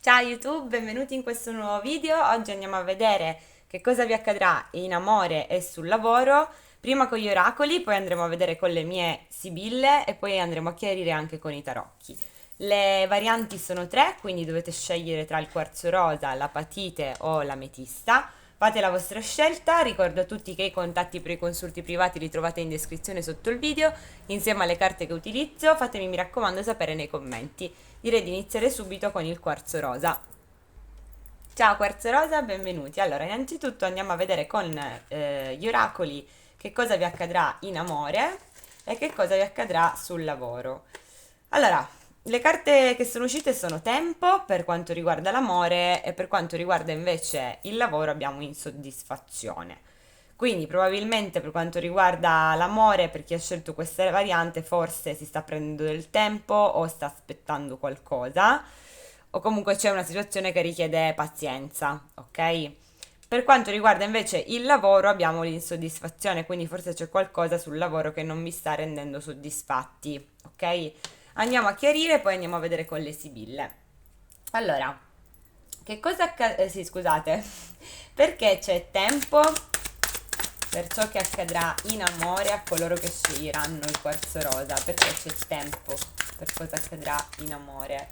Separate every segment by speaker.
Speaker 1: Ciao YouTube, benvenuti in questo nuovo video. Oggi andiamo a vedere che cosa vi accadrà in amore e sul lavoro, prima con gli oracoli, poi andremo a vedere con le mie sibille e poi andremo a chiarire anche con i tarocchi. Le varianti sono tre, quindi dovete scegliere tra il quarzo rosa, l'apatite o l'ametista. Fate la vostra scelta, ricordo a tutti che i contatti per i consulti privati li trovate in descrizione sotto il video, insieme alle carte che utilizzo. Fatemi, mi raccomando, sapere nei commenti. Direi di iniziare subito con il quarzo rosa. Ciao quarzo rosa, benvenuti. Allora, innanzitutto andiamo a vedere con gli oracoli che cosa vi accadrà in amore e che cosa vi accadrà sul lavoro. Allora, le carte che sono uscite sono tempo per quanto riguarda l'amore e per quanto riguarda invece il lavoro abbiamo insoddisfazione. Quindi probabilmente per quanto riguarda l'amore, per chi ha scelto questa variante, forse si sta prendendo del tempo o sta aspettando qualcosa, o comunque c'è una situazione che richiede pazienza, ok? Per quanto riguarda invece il lavoro, abbiamo l'insoddisfazione, quindi forse c'è qualcosa sul lavoro che non vi sta rendendo soddisfatti, ok? Andiamo a chiarire, poi andiamo a vedere con le sibille. Allora, che cosa accade? Sì, scusate, perché c'è tempo per ciò che accadrà in amore a coloro che sceglieranno il quarzo rosa, perché c'è tempo per cosa accadrà in amore.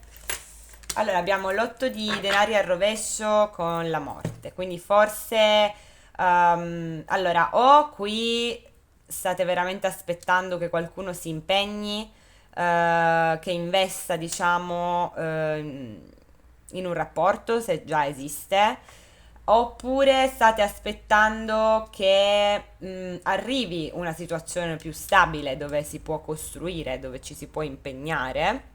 Speaker 1: Allora, abbiamo l'otto di denari al rovescio con la morte, quindi forse, allora, o qui state veramente aspettando che qualcuno si impegni, che investa, diciamo, in un rapporto, se già esiste, oppure state aspettando che arrivi una situazione più stabile dove si può costruire, dove ci si può impegnare.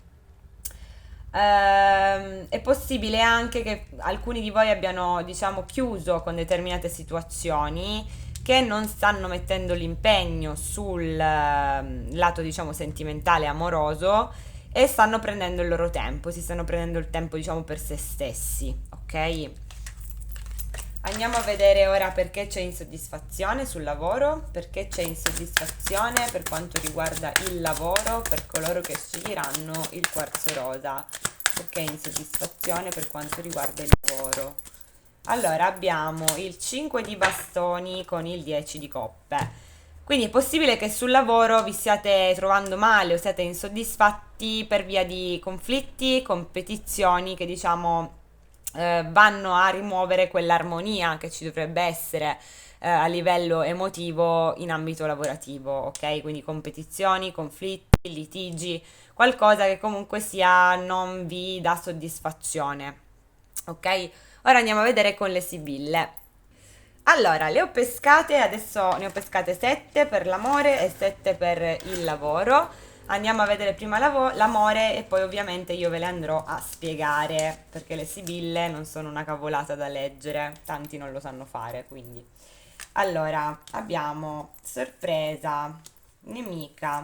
Speaker 1: È possibile anche che alcuni di voi abbiano, diciamo, chiuso con determinate situazioni che non stanno mettendo l'impegno sul lato, diciamo, sentimentale, amoroso e stanno prendendo il loro tempo, si stanno prendendo il tempo, diciamo, per se stessi, ok? Andiamo a vedere ora perché c'è insoddisfazione sul lavoro, perché c'è insoddisfazione per quanto riguarda il lavoro per coloro che sceglieranno il quarzo rosa, perché insoddisfazione per quanto riguarda il lavoro. Allora abbiamo il 5 di bastoni con il 10 di coppe. Quindi è possibile che sul lavoro vi stiate trovando male o siate insoddisfatti per via di conflitti, competizioni che diciamo vanno a rimuovere quell'armonia che ci dovrebbe essere a livello emotivo in ambito lavorativo, ok? Quindi competizioni, conflitti, litigi, qualcosa che comunque sia non vi dà soddisfazione, ok? Ora andiamo a vedere con le sibille. Allora, le ho pescate, adesso ne ho pescate 7 per l'amore e 7 per il lavoro. Andiamo a vedere prima l'amore e poi ovviamente io ve le andrò a spiegare perché le sibille non sono una cavolata da leggere, tanti non lo sanno fare, quindi. Allora, abbiamo sorpresa, nemica,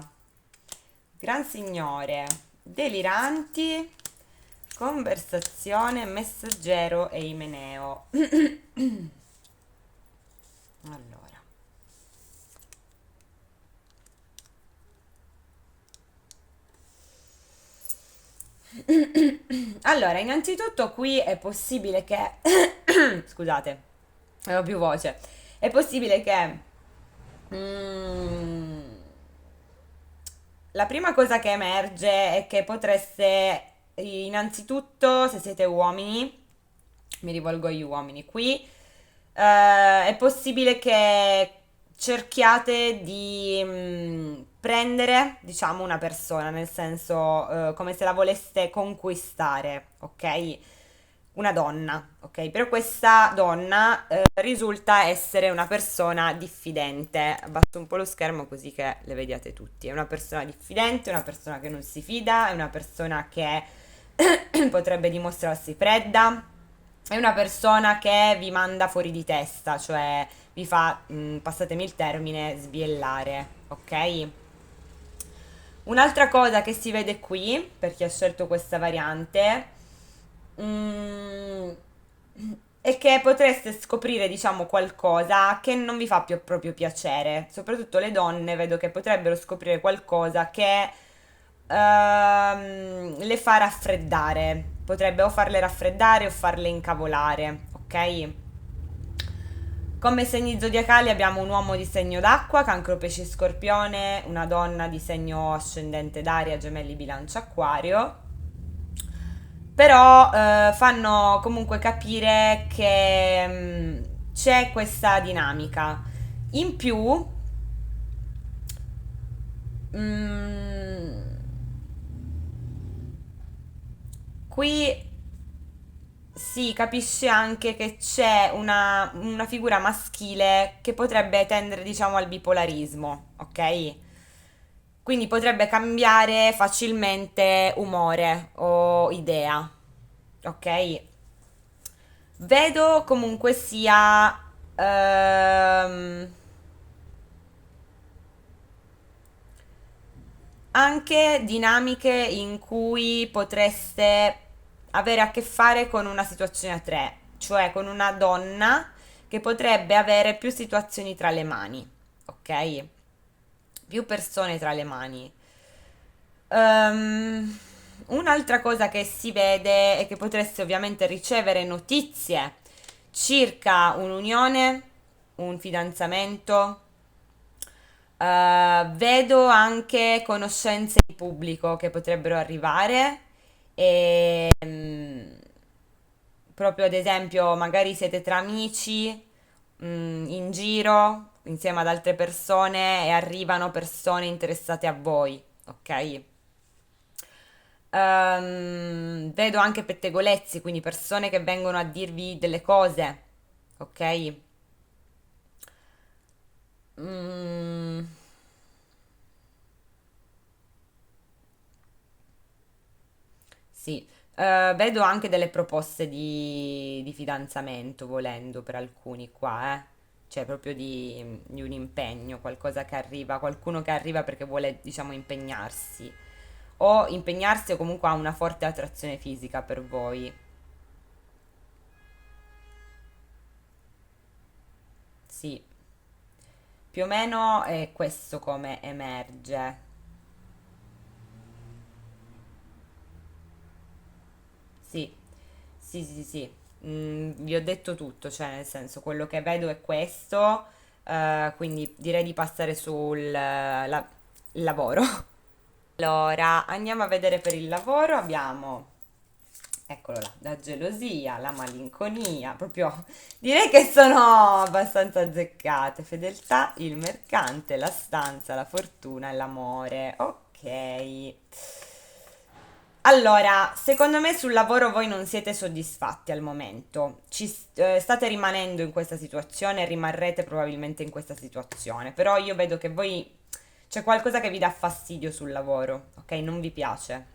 Speaker 1: gran signore, deliranti, conversazione, messaggero e imeneo. Allora, allora, innanzitutto qui è possibile che, scusate, avevo più voce, è possibile che mm, la prima cosa che emerge è che potreste, innanzitutto, se siete uomini, mi rivolgo agli uomini qui, è possibile che cerchiate di prendere, diciamo, una persona, nel senso, come se la voleste conquistare, ok? Una donna, ok? Però questa donna risulta essere una persona diffidente. Abbasso un po' lo schermo così che le vediate tutti. È una persona diffidente, una persona che non si fida, è una persona che potrebbe dimostrarsi fredda, è una persona che vi manda fuori di testa, cioè vi fa, passatemi il termine, sbiellare, ok? Un'altra cosa che si vede qui, per chi ha scelto questa variante, mm, è che potreste scoprire, diciamo, qualcosa che non vi fa più proprio piacere. Soprattutto le donne vedo che potrebbero scoprire qualcosa che le fa raffreddare. Potrebbe o farle raffreddare o farle incavolare, ok? Come segni zodiacali abbiamo un uomo di segno d'acqua, cancro, pesci, scorpione, una donna di segno ascendente d'aria, gemelli, bilancia, acquario. Però fanno comunque capire che c'è questa dinamica. In più, mm, qui si capisce anche che c'è una figura maschile che potrebbe tendere, diciamo, al bipolarismo, ok? Quindi potrebbe cambiare facilmente umore o idea, ok? Vedo comunque sia anche dinamiche in cui potreste avere a che fare con una situazione a tre, cioè con una donna che potrebbe avere più situazioni tra le mani, ok? Più persone tra le mani. Un'altra cosa che si vede è che potreste ovviamente ricevere notizie circa un'unione, un fidanzamento. Vedo anche conoscenze in pubblico che potrebbero arrivare e proprio ad esempio magari siete tra amici in giro insieme ad altre persone e arrivano persone interessate a voi, ok? Vedo anche pettegolezzi, quindi persone che vengono a dirvi delle cose, ok? Mm, sì. Vedo anche delle proposte di fidanzamento, volendo, per alcuni qua, eh. Cioè, proprio di un impegno, qualcosa che arriva, qualcuno che arriva perché vuole, diciamo, impegnarsi. O impegnarsi o comunque ha una forte attrazione fisica per voi. Sì, più o meno è questo come emerge. Sì, sì, sì, sì. Vi ho detto tutto, cioè nel senso quello che vedo è questo, quindi direi di passare il lavoro. Allora, andiamo a vedere per il lavoro, abbiamo, eccolo là, la gelosia, la malinconia, proprio direi che sono abbastanza azzeccate. Fedeltà, il mercante, la stanza, la fortuna e l'amore. Ok. Allora, secondo me sul lavoro voi non siete soddisfatti al momento. State rimanendo in questa situazione e rimarrete probabilmente in questa situazione. Però io vedo che voi c'è qualcosa che vi dà fastidio sul lavoro, ok? Non vi piace.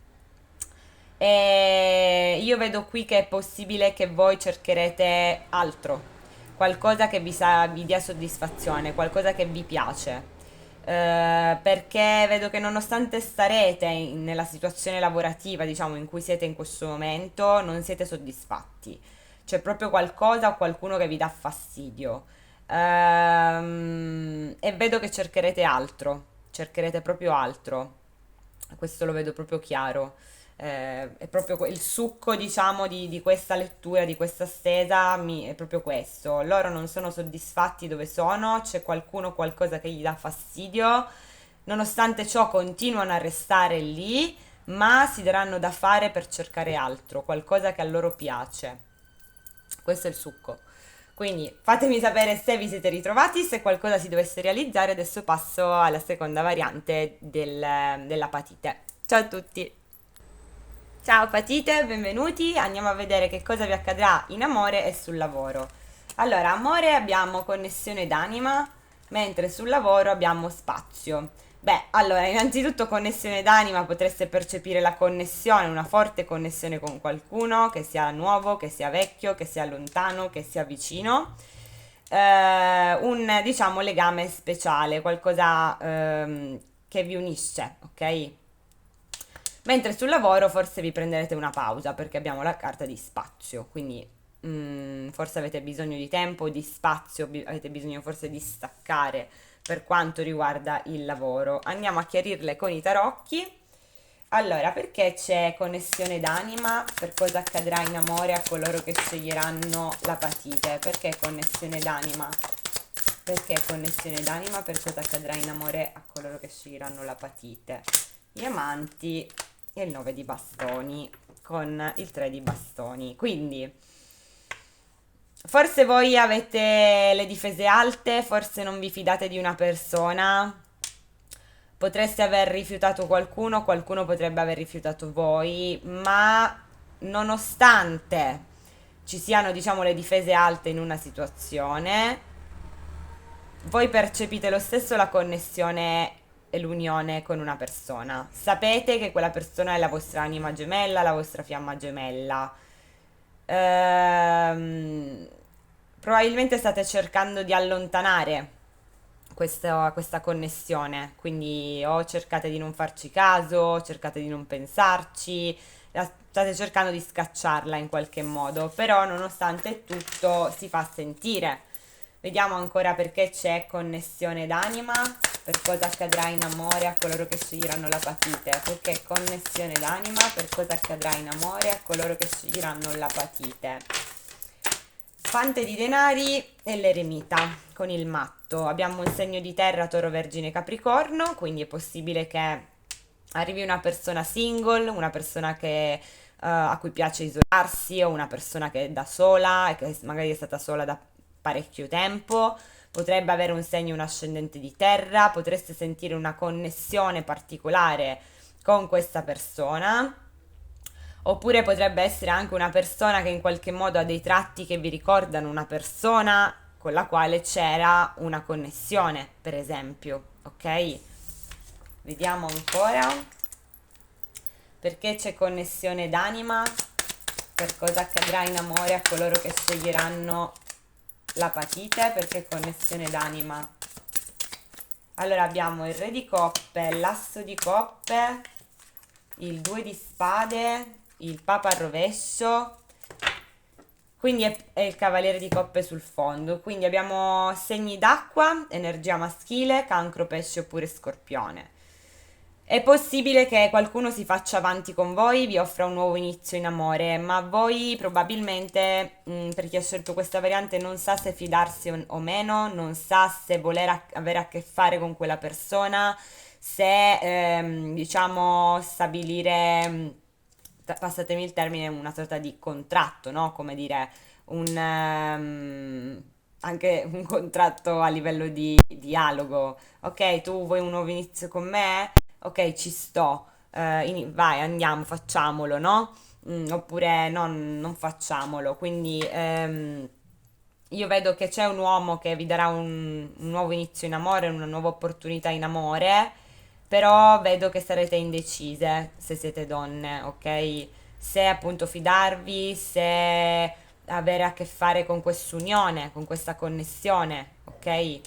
Speaker 1: E io vedo qui che è possibile che voi cercherete altro, qualcosa che vi dia soddisfazione, qualcosa che vi piace. Perché vedo che nonostante starete nella situazione lavorativa, diciamo, in cui siete in questo momento, non siete soddisfatti. C'è proprio qualcosa o qualcuno che vi dà fastidio. E vedo che cercherete proprio altro. Questo lo vedo proprio chiaro. È proprio il succo, diciamo, di questa lettura, di questa stesa, è proprio questo. Loro non sono soddisfatti dove sono, c'è qualcuno, qualcosa che gli dà fastidio. Nonostante ciò, continuano a restare lì, ma si daranno da fare per cercare altro, qualcosa che a loro piace. Questo è il succo. Quindi fatemi sapere se vi siete ritrovati, se qualcosa si dovesse realizzare. Adesso passo alla seconda variante della patite. Ciao a tutti! Ciao patite, benvenuti. Andiamo a vedere che cosa vi accadrà in amore e sul lavoro. Allora, amore abbiamo connessione d'anima, mentre sul lavoro abbiamo spazio. Beh, allora, innanzitutto connessione d'anima, potreste percepire la connessione, una forte connessione con qualcuno, che sia nuovo, che sia vecchio, che sia lontano, che sia vicino. Un, diciamo, legame speciale, qualcosa che vi unisce, ok? Mentre sul lavoro forse vi prenderete una pausa perché abbiamo la carta di spazio, quindi forse avete bisogno di tempo, di spazio, avete bisogno forse di staccare per quanto riguarda il lavoro. Andiamo a chiarirle con i tarocchi. Allora, perché c'è connessione d'anima? Per cosa accadrà in amore a coloro che sceglieranno l'apatite? Perché connessione d'anima? Perché connessione d'anima? Per cosa accadrà in amore a coloro che sceglieranno l'apatite? Gli amanti e il 9 di bastoni con il 3 di bastoni. Quindi, forse voi avete le difese alte, forse non vi fidate di una persona. Potreste aver rifiutato qualcuno, qualcuno potrebbe aver rifiutato voi, ma nonostante ci siano, diciamo, le difese alte in una situazione, voi percepite lo stesso la connessione e l'unione con una persona. Sapete che quella persona è la vostra anima gemella, la vostra fiamma gemella. Ehm, Probabilmente state cercando di allontanare questa connessione, quindi o cercate di non farci caso, cercate di non pensarci, state cercando di scacciarla in qualche modo, però nonostante tutto si fa sentire. Vediamo ancora perché c'è connessione d'anima, per cosa accadrà in amore a coloro che sceglieranno l'apatite, perché connessione d'anima, per cosa accadrà in amore a coloro che sceglieranno l'apatite. Fante di denari e l'eremita con il matto. Abbiamo un segno di terra, Toro, Vergine, Capricorno, quindi è possibile che arrivi una persona single, una persona a cui piace isolarsi o una persona che è da sola e che magari è stata sola da parecchio tempo. Potrebbe avere un segno, un ascendente di terra, potreste sentire una connessione particolare con questa persona. Oppure potrebbe essere anche una persona che in qualche modo ha dei tratti che vi ricordano una persona con la quale c'era una connessione, per esempio, ok? Vediamo ancora perché c'è connessione d'anima, per cosa accadrà in amore a coloro che sceglieranno l'apatite, perché connessione d'anima. Allora abbiamo il re di coppe, l'asso di coppe, il 2 di spade, il papa al rovescio, quindi è il cavaliere di coppe sul fondo. Quindi abbiamo segni d'acqua, energia maschile, cancro, pesce oppure scorpione. È possibile che qualcuno si faccia avanti con voi, vi offra un nuovo inizio in amore, ma voi probabilmente, per chi ha scelto questa variante, non sa se fidarsi o meno, non sa se voler avere a che fare con quella persona, se, diciamo, stabilire, passatemi il termine, una sorta di contratto, no? Come dire, anche un contratto a livello di dialogo. Ok, tu vuoi un nuovo inizio con me? Ok, ci sto, vai, andiamo, facciamolo, no? Oppure no, non facciamolo. Quindi io vedo che c'è un uomo che vi darà un nuovo inizio in amore, una nuova opportunità in amore, però vedo che sarete indecise se siete donne, ok? Se appunto fidarvi, se avere a che fare con quest'unione, con questa connessione, ok?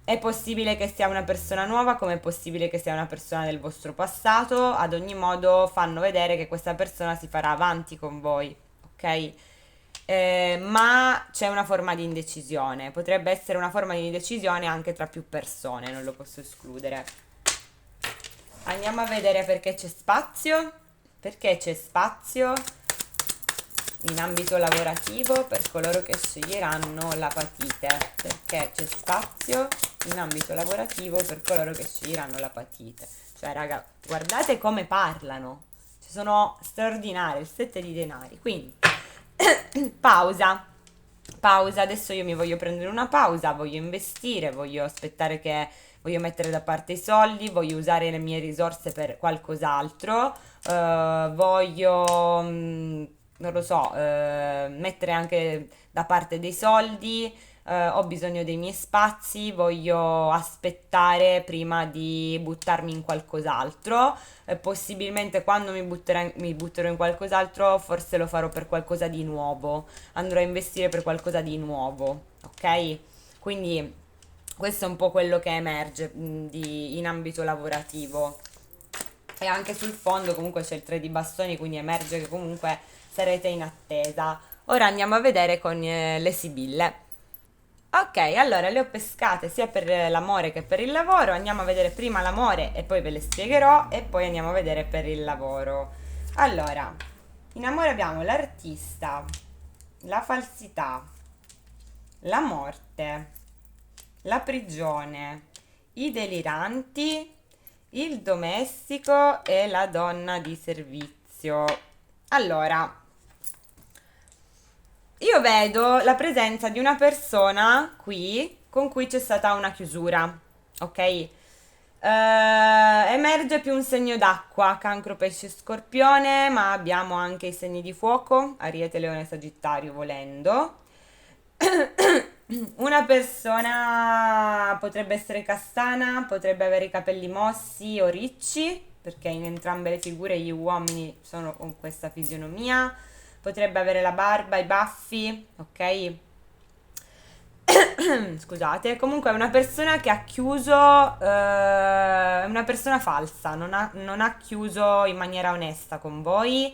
Speaker 1: È possibile che sia una persona nuova, come è possibile che sia una persona del vostro passato, ad ogni modo fanno vedere che questa persona si farà avanti con voi, ok? Ma c'è una forma di indecisione, potrebbe essere una forma di indecisione anche tra più persone, non lo posso escludere. Andiamo a vedere perché c'è spazio in ambito lavorativo per coloro che sceglieranno l'apatite, perché c'è spazio in ambito lavorativo per coloro che sceglieranno l'apatite. Cioè, raga, guardate come parlano, ci sono straordinari, il 7 di denari, quindi pausa. Pausa, adesso io mi voglio prendere una pausa, voglio investire, voglio aspettare che voglio mettere da parte i soldi, voglio usare le mie risorse per qualcos'altro, voglio, non lo so, mettere anche da parte dei soldi, ho bisogno dei miei spazi, voglio aspettare prima di buttarmi in qualcos'altro. Possibilmente quando mi butterò in qualcos'altro, forse lo farò per qualcosa di nuovo, andrò a investire per qualcosa di nuovo, ok? Quindi questo è un po' quello che emerge in ambito lavorativo. E anche sul fondo comunque c'è il 3 di bastoni, quindi emerge che comunque sarete in attesa. Ora andiamo a vedere con le sibille. Ok, allora le ho pescate sia per l'amore che per il lavoro. Andiamo a vedere prima l'amore e poi ve le spiegherò e poi andiamo a vedere per il lavoro. Allora, in amore abbiamo l'artista, la falsità, la morte, la prigione, i deliranti, il domestico e la donna di servizio. Allora, io vedo la presenza di una persona qui con cui c'è stata una chiusura, ok? Emerge più un segno d'acqua, cancro, pesce, scorpione, ma abbiamo anche i segni di fuoco, ariete, leone, sagittario, volendo. Una persona potrebbe essere castana, potrebbe avere i capelli mossi o ricci, perché in entrambe le figure gli uomini sono con questa fisionomia. Potrebbe avere la barba, i baffi, ok? Scusate, comunque è una persona che ha chiuso, è una persona falsa, non ha chiuso in maniera onesta con voi,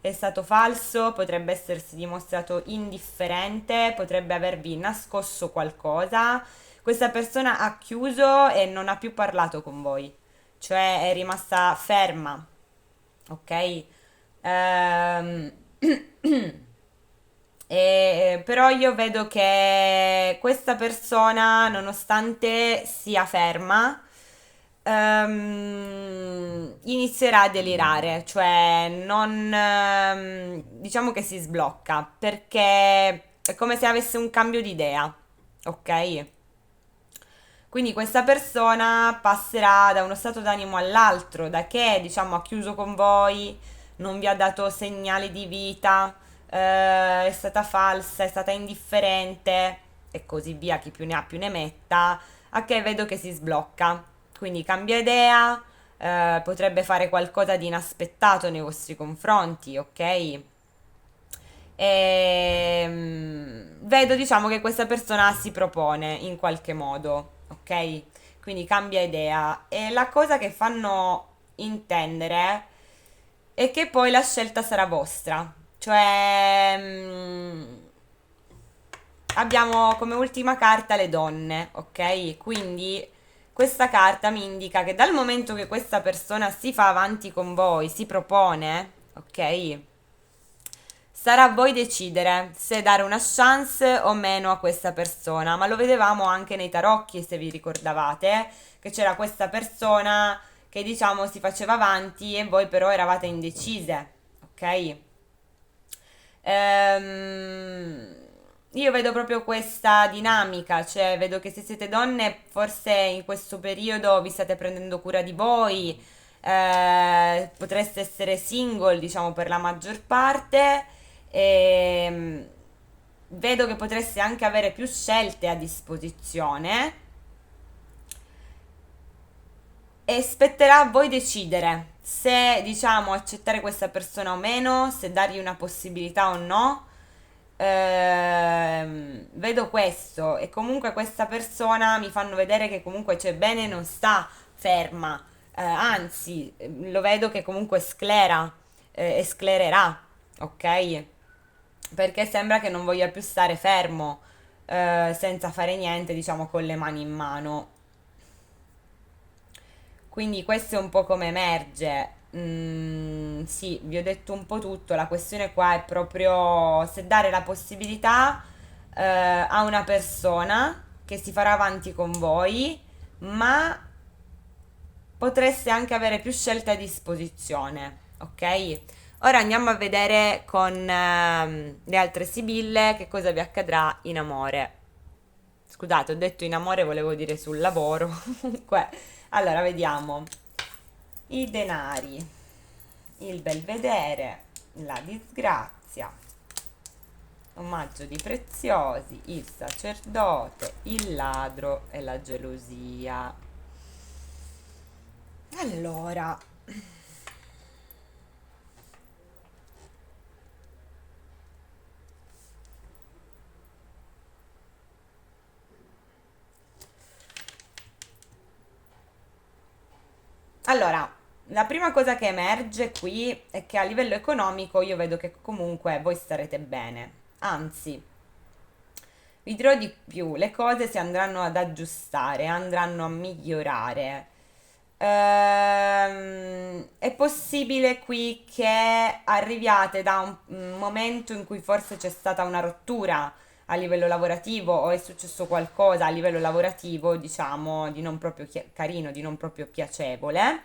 Speaker 1: è stato falso, potrebbe essersi dimostrato indifferente, potrebbe avervi nascosto qualcosa. Questa persona ha chiuso e non ha più parlato con voi, cioè è rimasta ferma, ok? Ehm, però io vedo che questa persona, nonostante sia ferma, inizierà a delirare, cioè non, diciamo che si sblocca, perché è come se avesse un cambio di idea, ok? Quindi questa persona passerà da uno stato d'animo all'altro, da che, diciamo, ha chiuso con voi, non vi ha dato segnali di vita, è stata falsa, è stata indifferente e così via, chi più ne ha più ne metta, a che vedo che si sblocca. Quindi cambia idea, potrebbe fare qualcosa di inaspettato nei vostri confronti, ok? Vedo, diciamo, che questa persona si propone in qualche modo, ok? Quindi cambia idea. E la cosa che fanno intendere è che poi la scelta sarà vostra. Cioè, abbiamo come ultima carta le donne, ok? Quindi questa carta mi indica che dal momento che questa persona si fa avanti con voi, si propone, ok? Sarà a voi decidere se dare una chance o meno a questa persona, ma lo vedevamo anche nei tarocchi, se vi ricordavate, che c'era questa persona che diciamo si faceva avanti e voi però eravate indecise, ok? Ehm, io vedo proprio questa dinamica, cioè vedo che se siete donne, forse in questo periodo vi state prendendo cura di voi, potreste essere single, diciamo, per la maggior parte, e vedo che potreste anche avere più scelte a disposizione. E spetterà a voi decidere se, diciamo, accettare questa persona o meno, se dargli una possibilità o no. Vedo questo e comunque questa persona mi fanno vedere che comunque c'è bene, non sta ferma. Anzi, lo vedo che comunque sclera, e sclererà, ok? Perché sembra che non voglia più stare fermo, senza fare niente, diciamo, con le mani in mano. Quindi questo è un po' come emerge. Sì, vi ho detto un po' tutto. La questione qua è proprio se dare la possibilità a una persona che si farà avanti con voi, ma potreste anche avere più scelte a disposizione, ok? Ora andiamo a vedere con le altre sibille che cosa vi accadrà in amore. Scusate, ho detto in amore, volevo dire sul lavoro. Comunque, allora vediamo. I denari, il belvedere, la disgrazia, omaggio di preziosi, il sacerdote, il ladro e la gelosia. Allora, allora, la prima cosa che emerge qui è che a livello economico io vedo che comunque voi starete bene. Anzi, Vi dirò di più, le cose si andranno ad aggiustare, andranno a migliorare. È possibile qui che arriviate da un momento in cui forse c'è stata una rottura a livello lavorativo o è successo qualcosa a livello lavorativo, diciamo, di non proprio carino, di non proprio piacevole.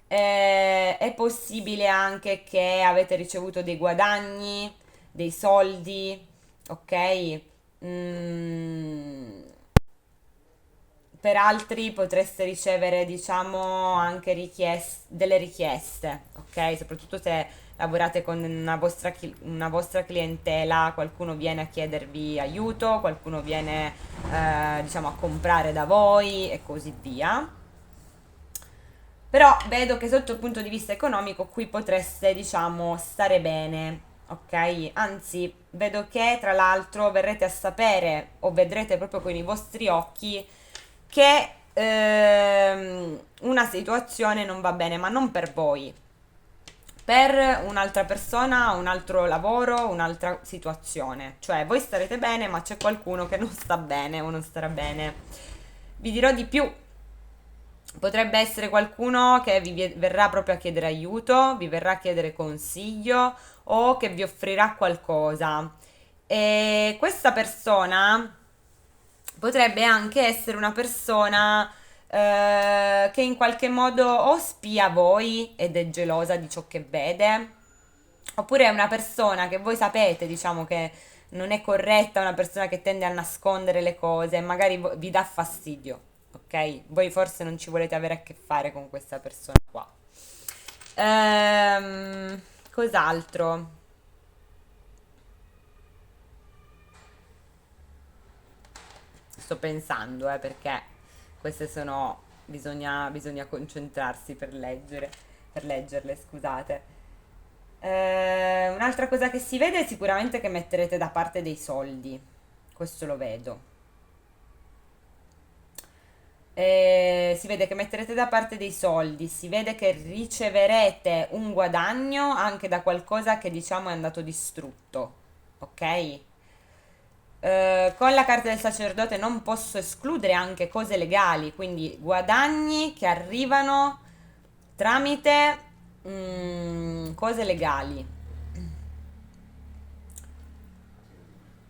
Speaker 1: È possibile anche che avete ricevuto dei guadagni, dei soldi, ok? Mm, per altri potreste ricevere, diciamo, anche delle richieste, ok? Soprattutto se lavorate con una vostra clientela, qualcuno viene a chiedervi aiuto, qualcuno viene, diciamo, a comprare da voi e così via. Però vedo che sotto il punto di vista economico qui potreste, diciamo, stare bene, ok? Anzi, vedo che tra l'altro verrete a sapere o vedrete proprio con i vostri occhi che una situazione non va bene, ma non per voi, per un'altra persona, un altro lavoro, un'altra situazione. Cioè, voi starete bene, ma c'è qualcuno che non sta bene o non starà bene. Vi dirò di più. Potrebbe essere qualcuno che verrà proprio a chiedere aiuto, vi verrà a chiedere consiglio o che vi offrirà qualcosa. E questa persona potrebbe anche essere una persona che in qualche modo o spia voi ed è gelosa di ciò che vede, oppure è una persona che voi sapete, diciamo che non è corretta, una persona che tende a nascondere le cose e magari vi dà fastidio, ok? Voi forse non ci volete avere a che fare con questa persona qua. Cos'altro? Sto pensando, perché queste sono... bisogna concentrarsi per leggerle, scusate. Un'altra cosa che si vede è sicuramente che metterete da parte dei soldi. Questo lo vedo. Si vede che metterete da parte dei soldi, si vede che riceverete un guadagno anche da qualcosa che diciamo è andato distrutto, ok? Con la carta del sacerdote non posso escludere anche cose legali, quindi guadagni che arrivano tramite cose legali.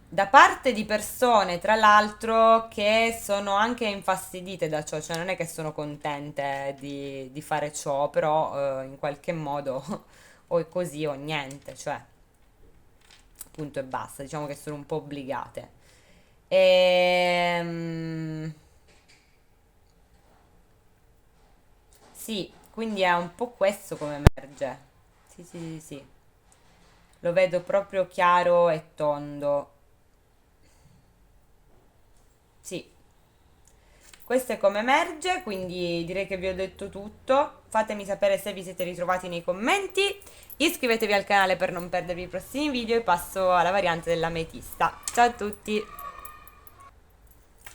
Speaker 1: Da parte di persone, tra l'altro, che sono anche infastidite da ciò, cioè non è che sono contente di fare ciò, però in qualche modo o è così o niente, cioè punto e basta, diciamo che sono un po' obbligate. Ehm, sì, quindi è un po' questo come emerge. Sì, sì, sì, sì. Lo vedo proprio chiaro e tondo. Sì, questo è come emerge, quindi direi che vi ho detto tutto. Fatemi sapere se vi siete ritrovati nei commenti. Iscrivetevi al canale per non perdervi i prossimi video e passo alla variante dell'ametista. Ciao a tutti!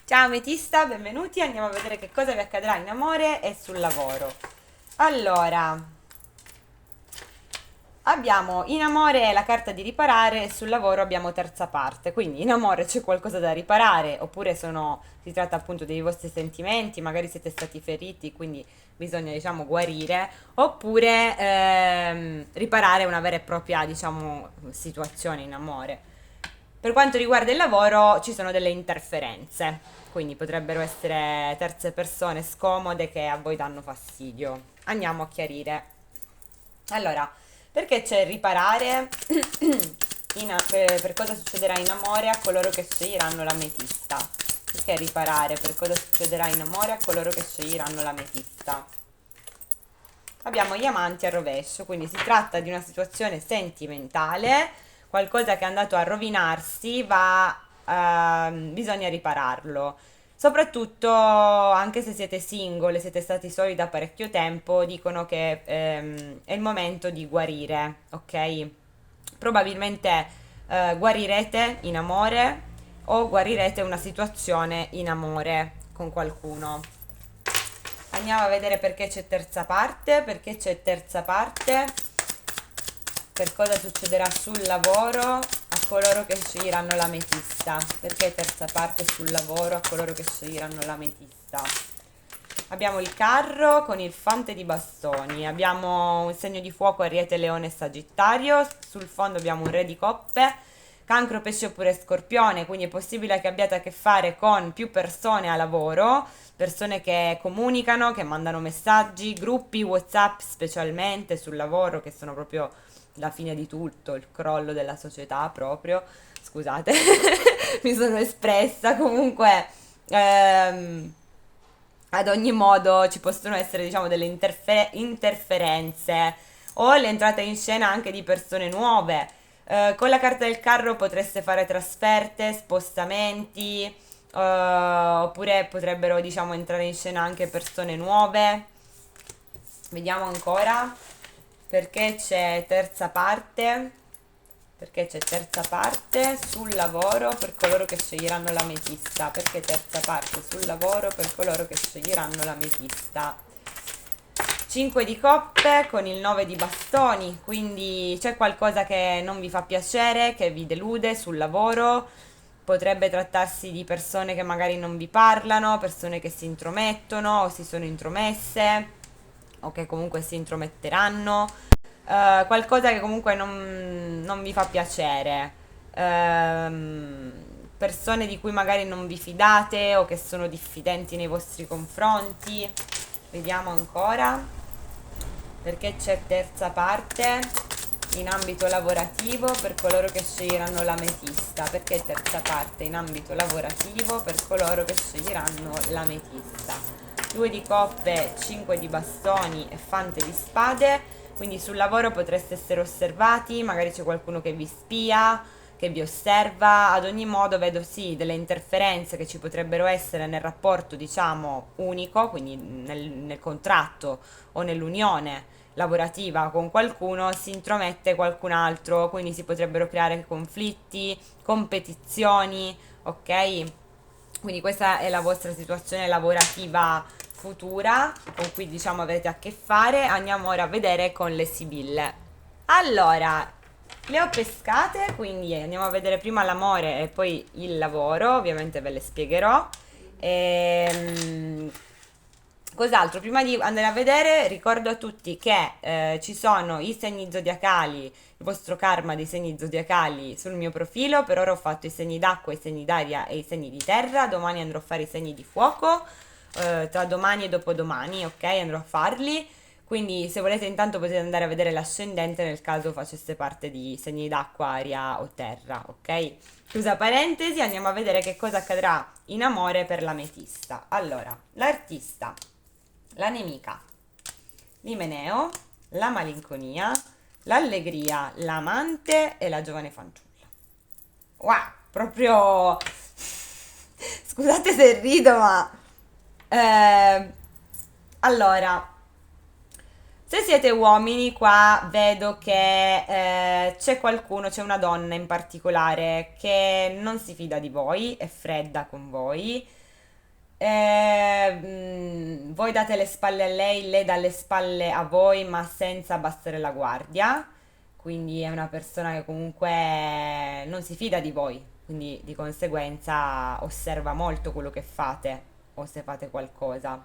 Speaker 1: Ciao ametista, benvenuti. Andiamo a vedere che cosa vi accadrà in amore e sul lavoro. Allora, abbiamo in amore la carta di riparare e sul lavoro abbiamo terza parte. Quindi in amore c'è qualcosa da riparare, oppure si tratta appunto dei vostri sentimenti, magari siete stati feriti, quindi bisogna diciamo guarire, oppure riparare una vera e propria diciamo situazione in amore. Per quanto riguarda il lavoro ci sono delle interferenze, quindi potrebbero essere terze persone scomode che a voi danno fastidio. Andiamo a chiarire. Allora, perché c'è riparare? Per cosa succederà in amore a coloro che sceglieranno l'ametista? Perché riparare? Per cosa succederà in amore a coloro che sceglieranno l'ametista? Abbiamo gli amanti a rovescio, quindi si tratta di una situazione sentimentale, qualcosa che è andato a rovinarsi, bisogna ripararlo. Soprattutto anche se siete single, siete stati soli da parecchio tempo, dicono che è il momento di guarire, ok? Probabilmente guarirete in amore o guarirete una situazione in amore con qualcuno. Andiamo a vedere perché c'è terza parte, per cosa succederà sul lavoro a coloro che sceglieranno l'ametista. Perché terza parte sul lavoro a coloro che sceglieranno l'ametista. Abbiamo il carro con il fante di bastoni, abbiamo un segno di fuoco Ariete, Leone e Sagittario, sul fondo abbiamo un re di coppe, cancro, pesce oppure scorpione, quindi è possibile che abbiate a che fare con più persone a lavoro, persone che comunicano, che mandano messaggi, gruppi WhatsApp specialmente sul lavoro che sono proprio la fine di tutto, il crollo della società proprio. Scusate, mi sono espressa comunque. ehm, Ad ogni modo ci possono essere, diciamo, delle interferenze o l'entrata in scena anche di persone nuove. Con la carta del carro potreste fare trasferte, spostamenti, oppure potrebbero, diciamo, entrare in scena anche persone nuove. Vediamo ancora perché c'è terza parte. Perché c'è terza parte sul lavoro per coloro che sceglieranno l'ametista. Perché terza parte sul lavoro per coloro che sceglieranno l'ametista. 5 di coppe con il 9 di bastoni, quindi c'è qualcosa che non vi fa piacere, che vi delude sul lavoro. Potrebbe trattarsi di persone che magari non vi parlano, persone che si intromettono o si sono intromesse o che comunque si intrometteranno. Qualcosa che comunque non vi fa piacere. Ehm, Persone di cui magari non vi fidate o che sono diffidenti nei vostri confronti. Vediamo ancora perché c'è terza parte in ambito lavorativo per coloro che sceglieranno l'ametista. Perché terza parte in ambito lavorativo per coloro che sceglieranno l'ametista. 2 di coppe, 5 di bastoni e fante di spade. Quindi sul lavoro potreste essere osservati, magari c'è qualcuno che vi spia, che vi osserva. Ad ogni modo vedo sì delle interferenze che ci potrebbero essere nel rapporto, diciamo, unico, quindi nel contratto o nell'unione lavorativa con qualcuno, si intromette qualcun altro, quindi si potrebbero creare conflitti, competizioni, ok? Quindi questa è la vostra situazione lavorativa futura con cui diciamo avrete a che fare. Andiamo ora a vedere con le sibille. Allora, le ho pescate, quindi andiamo a vedere prima l'amore e poi il lavoro, ovviamente ve le spiegherò. Ehm, Cos'altro? Prima di andare a vedere, ricordo a tutti che ci sono i segni zodiacali, il vostro karma dei segni zodiacali sul mio profilo. Per ora ho fatto i segni d'acqua, i segni d'aria e i segni di terra. Domani andrò a fare i segni di fuoco, tra domani e dopodomani, ok? Andrò a farli. Quindi se volete intanto potete andare a vedere l'ascendente nel caso facesse parte di segni d'acqua, aria o terra, ok? Chiusa parentesi, andiamo a vedere che cosa accadrà in amore per l'ametista. Allora, l'artista, la nemica, l'Imeneo, la malinconia, l'allegria, l'amante e la giovane fanciulla. Wow, proprio... Scusate se rido, ma... allora, se siete uomini, qua vedo che c'è qualcuno, c'è una donna in particolare che non si fida di voi, è fredda con voi. Voi date le spalle a lei dà le spalle a voi, ma senza abbassare la guardia. Quindi è una persona che comunque non si fida di voi, quindi di conseguenza osserva molto quello che fate o se fate qualcosa.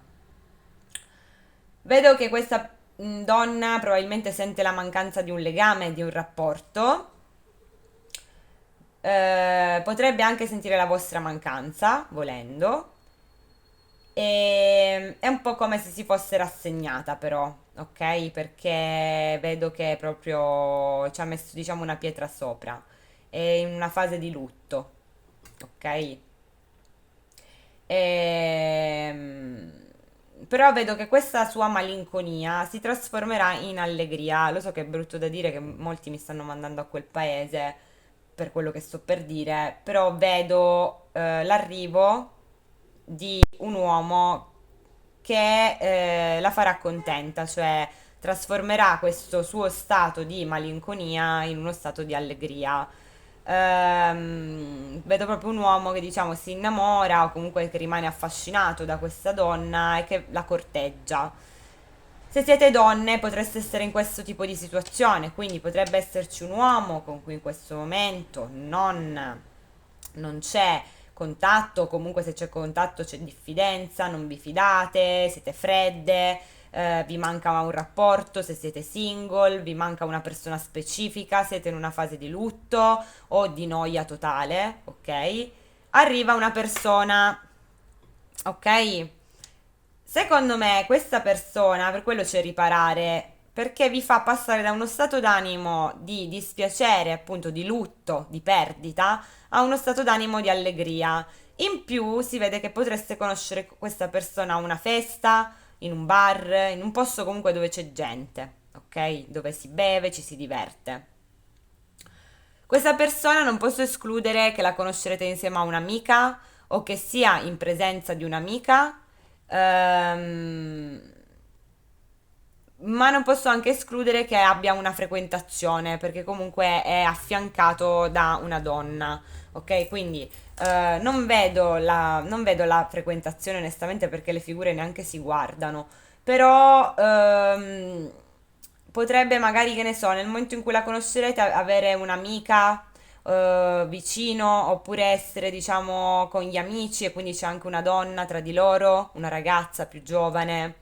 Speaker 1: Vedo che questa donna probabilmente sente la mancanza di un legame, di un rapporto. Potrebbe anche sentire la vostra mancanza, volendo. E è un po' come se si fosse rassegnata, però, ok? Perché vedo che proprio ci ha messo, diciamo, una pietra sopra. È in una fase di lutto, ok? Però vedo che questa sua malinconia si trasformerà in allegria. Lo so che è brutto da dire, che molti mi stanno mandando a quel paese per quello che sto per dire, però vedo l'arrivo di un uomo che la farà contenta, cioè trasformerà questo suo stato di malinconia in uno stato di allegria. Vedo proprio un uomo che diciamo si innamora o comunque che rimane affascinato da questa donna e che la corteggia. Se siete donne potreste essere in questo tipo di situazione, quindi potrebbe esserci un uomo con cui in questo momento non c'è contatto, o comunque se c'è contatto c'è diffidenza, non vi fidate, siete fredde, vi manca un rapporto, se siete single, vi manca una persona specifica, siete in una fase di lutto o di noia totale, ok? Arriva una persona, ok? Secondo me questa persona, per quello c'è riparare, perché vi fa passare da uno stato d'animo di dispiacere, appunto di lutto, di perdita, a uno stato d'animo di allegria. In più si vede che potreste conoscere questa persona a una festa, in un bar, in un posto comunque dove c'è gente, ok? Dove si beve, ci si diverte. Questa persona non posso escludere che la conoscerete insieme a un'amica o che sia in presenza di un'amica, ehm, ma non posso anche escludere che abbia una frequentazione, perché comunque è affiancato da una donna, ok? Quindi non vedo la frequentazione onestamente perché le figure neanche si guardano, però potrebbe magari, che ne so, nel momento in cui la conoscerete avere un'amica vicino oppure essere, diciamo, con gli amici e quindi c'è anche una donna tra di loro, una ragazza più giovane.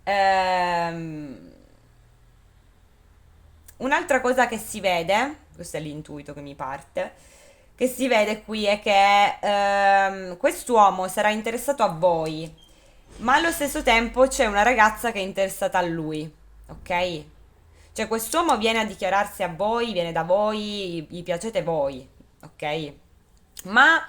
Speaker 1: Ehm, Un'altra cosa che si vede, questo è l'intuito che mi parte, che si vede qui è che quest'uomo sarà interessato a voi, ma allo stesso tempo c'è una ragazza che è interessata a lui, ok? Cioè quest'uomo viene a dichiararsi a voi, viene da voi, gli piacete voi, ok? Ma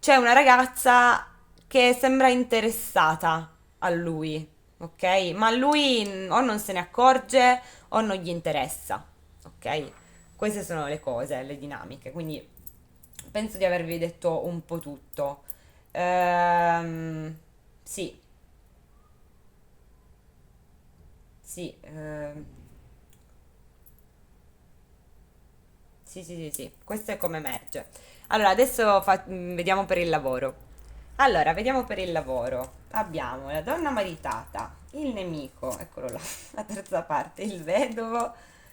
Speaker 1: c'è una ragazza che sembra interessata a lui, ok? Ma lui o non se ne accorge o non gli interessa, ok? Queste sono le cose, le dinamiche, quindi penso di avervi detto un po' tutto. Sì, sì, sì, questo è come emerge. Allora, adesso vediamo per il lavoro. Allora, vediamo per il lavoro. Abbiamo la donna maritata, il nemico, eccolo là, la terza parte, il vedovo,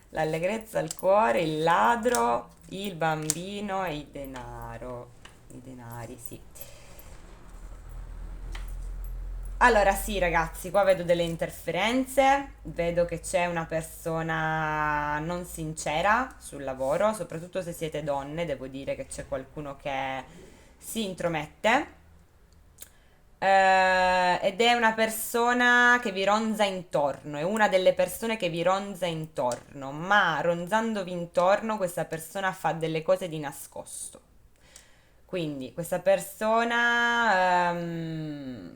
Speaker 1: l'allegrezza al cuore, il ladro, il bambino e il denaro. I denari, sì. Allora, sì, ragazzi, qua vedo delle interferenze, vedo che c'è una persona non sincera sul lavoro, soprattutto se siete donne, devo dire che c'è qualcuno che si intromette. Ed è una persona che vi ronza intorno, è una delle persone che vi ronza intorno, ma ronzandovi intorno questa persona fa delle cose di nascosto. Quindi questa persona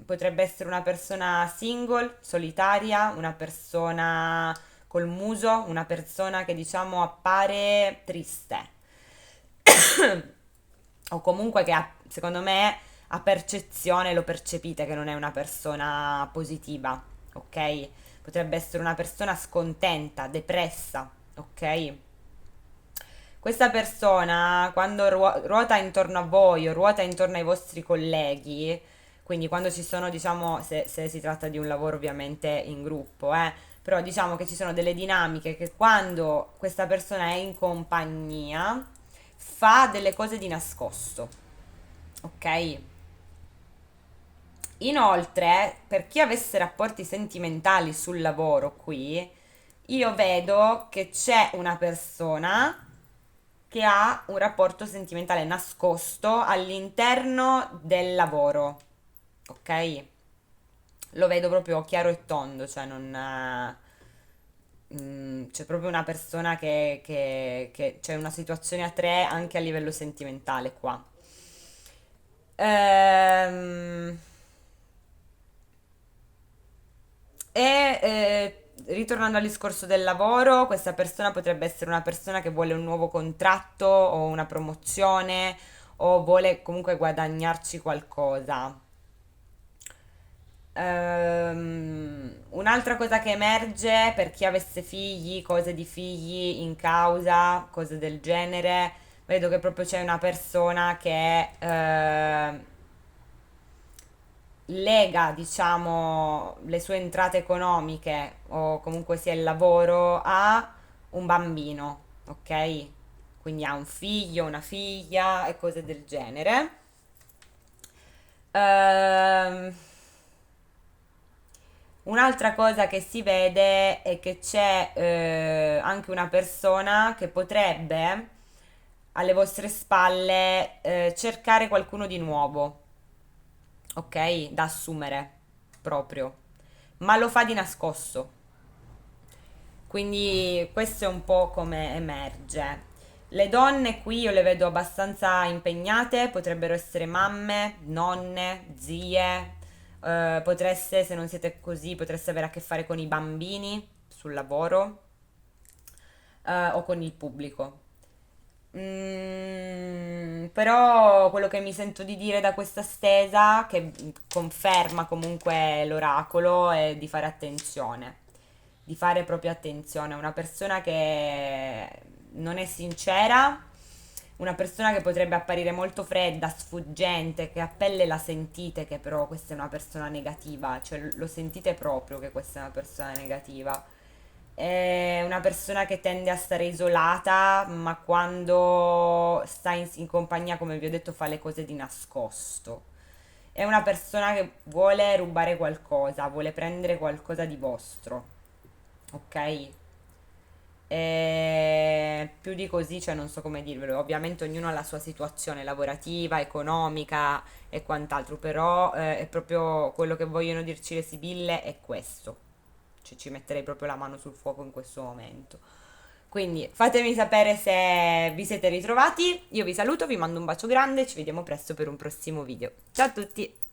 Speaker 1: potrebbe essere una persona single, solitaria, una persona col muso, una persona che diciamo appare triste o comunque che secondo me a percezione lo percepite che non è una persona positiva, ok? Potrebbe essere una persona scontenta, depressa, ok? Questa persona, quando ruota intorno a voi o ruota intorno ai vostri colleghi, quindi quando ci sono, diciamo, se si tratta di un lavoro ovviamente in gruppo, però diciamo che ci sono delle dinamiche che quando questa persona è in compagnia fa delle cose di nascosto, ok? Inoltre, per chi avesse rapporti sentimentali sul lavoro qui, io vedo che c'è una persona che ha un rapporto sentimentale nascosto all'interno del lavoro, ok? Lo vedo proprio chiaro e tondo, cioè non... c'è proprio una persona che c'è una situazione a tre anche a livello sentimentale qua. Ehm, ritornando al discorso del lavoro, questa persona potrebbe essere una persona che vuole un nuovo contratto o una promozione o vuole comunque guadagnarci qualcosa. Un'altra cosa che emerge per chi avesse figli, cose di figli in causa, cose del genere, vedo che proprio c'è una persona che lega, diciamo, le sue entrate economiche o comunque sia il lavoro a un bambino, ok? Quindi ha un figlio, una figlia e cose del genere. Ehm, Un'altra cosa che si vede è che c'è anche una persona che potrebbe alle vostre spalle cercare qualcuno di nuovo, ok? Da assumere proprio, ma lo fa di nascosto. Quindi questo è un po' come emerge. Le donne qui io le vedo abbastanza impegnate, potrebbero essere mamme, nonne, zie, potreste, se non siete così, potreste avere a che fare con i bambini sul lavoro, o con il pubblico. Però quello che mi sento di dire da questa stesa, che conferma comunque l'oracolo, è di fare attenzione, di fare proprio attenzione. Una persona che non è sincera, una persona che potrebbe apparire molto fredda, sfuggente, che a pelle la sentite che però questa è una persona negativa, cioè lo sentite proprio che questa è una persona negativa. È una persona che tende a stare isolata, ma quando sta in compagnia, come vi ho detto, fa le cose di nascosto. È una persona che vuole rubare qualcosa, vuole prendere qualcosa di vostro, ok? E più di così, cioè non so come dirvelo. Ovviamente ognuno ha la sua situazione lavorativa, economica e quant'altro, però è proprio quello che vogliono dirci le sibille è questo. Cioè ci metterei proprio la mano sul fuoco in questo momento. Quindi fatemi sapere se vi siete ritrovati. Io vi saluto, vi mando un bacio grande, ci vediamo presto per un prossimo video. Ciao a tutti!